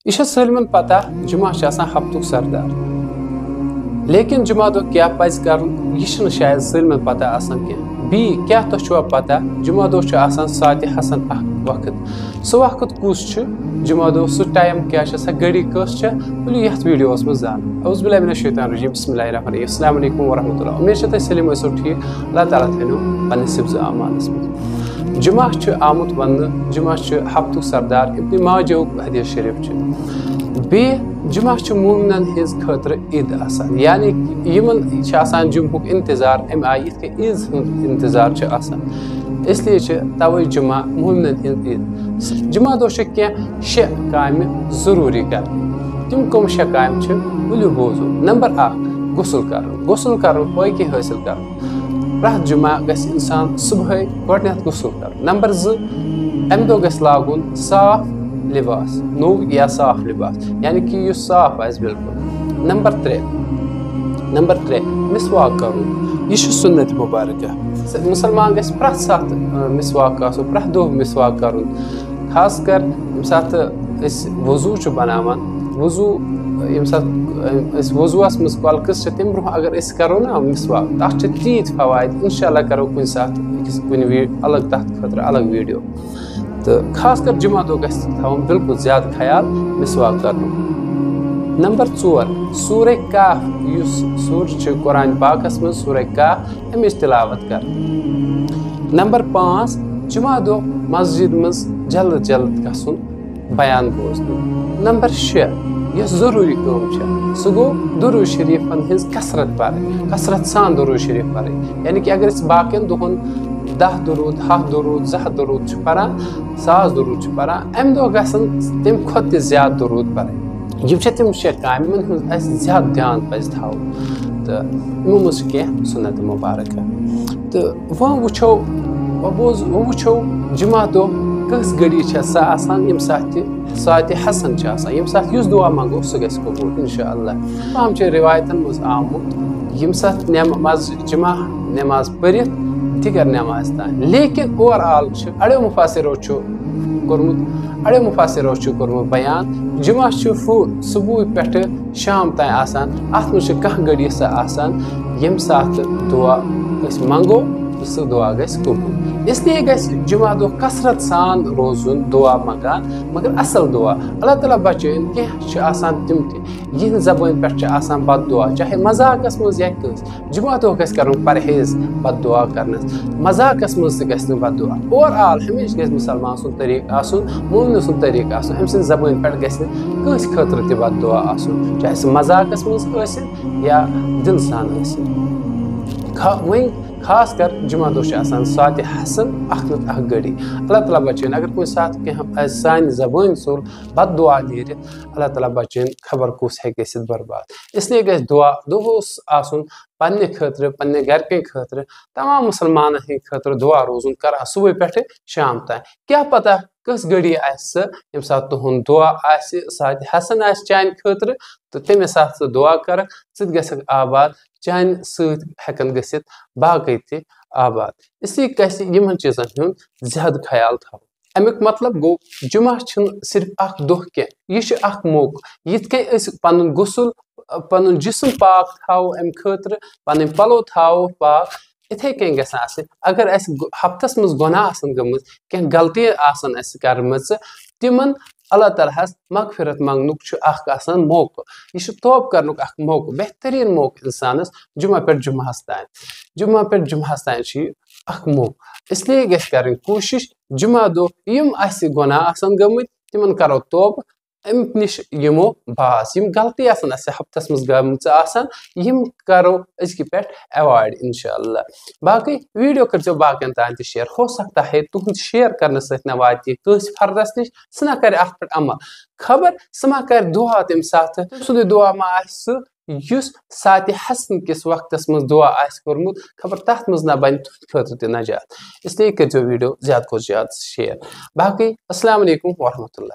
यह सलमन पता जुमा हफ्तुक सरदार, लेकिन जुमा दो क्या पज कर यह शायद सलमन पता बी क्या तुम पता जुमा दो सात हसन वक्त सह वक्त कुस जुमा दो सह टाइम क्या घड़ी कस बोलो ये वीडियो मज जान औज़ुबिल्लाहि बिस्मिल्लाहिर्रहमानिर्रहीम अस्सलामु अलैकुम वरहमतुल्लाह। उम्मीद तुम सलीम ऐसो ठीक। अल्लाह ताला थो पन्निस हिफ्ज़ आमानस मज। जुमा आमुत वन जुमा हफ्तुक सरदार इब्न माजा हदीस शरीफ बे जुमा मोमिनन हिज खतर ईद आसान, यानी यमन जुमहुक इंतजार अम आय ईज इंतजार इसलिए तवे जुमा मोमिनन हिज ईद। जुमा दो क्या शे काम जरूरी कर तम कम शे काम बोलो बोजो। नंबर 1 गुसल कर पाकी हासिल कर प्रत जुमा गस इंसान सुबह गोडनेथ गुसल कर। नंबर 2 अम दो गस लागुन साफ लिबास नो या साफ लिबास, यानी कि यह साफ आस बिल्कुल। नंबर 3 मिसवाक करूँ, यह सुन्नत मुबारक। मुसलमान गस प्रत सात मिसवाक प्रत दो मिसवाक कर, खास कर यम सात वजू बनावान वजू यम सात वजूस मज कलकस तम ब्रोह अगर करो ना मिसवाक तथ तीत फवायद इंशाल्लाह करो कुछ सात अलग तथ खतर अलग वीडियो। तो खास कर जुमा दो थवन बिल्कुल ज्यादा ख्याल मिसवाक कर। नंबर 4 सूर काफ सूर कुरान पाकस में सूर काफ अमिच तिलावत कर। नंबर 5 जुमा दो मस्जिद मज जल्द जल्द गसुन बयान बोजन। नंबर 6 यह जरूरी कम सह गो दुरूद शरीफन हिज कसरत सान दुरूद शरीफ पर, यानी कि अगर बाकियन दुहन 10 दुरूद 7 दुरूद 2 दुरूद पारान 1000 दुरूद पारान अम दो गसन तम खुद ज्यादा दुरूद पर। यम तम शे काम ज्यादा ध्यान पज थो तो यमो मज कह सुन्नत मुबारक। तो वो जुमा दो कस घड़ी यम सात हसन यम सात युस दुआ मंगो सह गस कबूल इंशाअल्लाह। तमाम रिवायतन मज आमुत यम सात जुमा नमाज पढ़ित दिगर नमाज तान, लेकिन ओवरऑल अड़ो मुफासिरो कोरमुत बयान जुमा सुबह पे शाम तान अत मज कह घड़ी यम सात दुआ मंगो सह दुआ गस कबूल। इसलिए गस जुमा दो कसरत सान रोजुन दुआ मंगान, मगर असल दुआ। अल्लाह ताला बचन कह तम तह जबान पे बद दुआ, चाहे मजाकस मज या जुमा दो गस कर परहेज बद दुआ कर, मजाकस मज गस बद दुआ। ओवरऑल हमेशा गस मुसलमान सुन तरीक आसन, मोमिन सुन तरीक आसन, अम सद जबान पे गस कस खतर तह बद दुआ आसन, चाहे सह मजाकस मज या दिल सान वही खास कर जुमा दो सात हसन अख घड़ी। अल्लाह ताला बचन अगर कोई साथ कह सान जबान सोल बद दुआ नीर अल्लाह ताला बचन खबर कुस है बर्बाद। इसलिए गस दुआ दोस आसन पन्ने खतर पन्ने गरके खतर तमाम मुसलमान खतर दुआ रोजुन कर सुबह पे शाम तान। क्या पता कस घड़ी यम सात तुहन दुआ सात हसन चान खतर तो तमे साथ दुआ कर सह आबाद चान सकन गसित बाकी ति आबाद। इसलिए गस यमन चीजन हुन ज्यादा ख्याल थो। अमुक मतलब गो जुमा सिर्फ अख दुह कह यह मौका यिथ पन गुसल पन जिस्म पाक थो अम खतर पन पलो थो पाक इथे कन गस अगर हफ्तस मज गुनाह गम कह गलती कर्म तिमन अल्लाह ताला मगफिरत मंगनुक मौका, यह तौब कर मौका बेहतरीन मौका इंसानस जुमा पे जुम्मस तान मौका। इसलिए गस कर कोशिश जुमा दो यम गुनाह गमत तिमन करो तौब अम निश यमो बास यम गलती हफ्तस मज गम करो अजक पे अवॉइड इंशाअल्लाह। बाकी वीडियो कर बाकियन तान शेयर, हो सकता है तुहद शेयर करने सत वात कस फर्दस निश सह कर अत पे अमल, खबर सह मा कर दुआ तम साथ सुंद दुआ मा युस सात हसन किस वक्तस मज दुआ कोरमुत खबर तथ मज ना बन खतर त नजात। इसलिए कर वीडियो ज्यादा को ज्यादा शेयर। बाकी अस्सलाम वालेकुम वरहमतुल्लाह।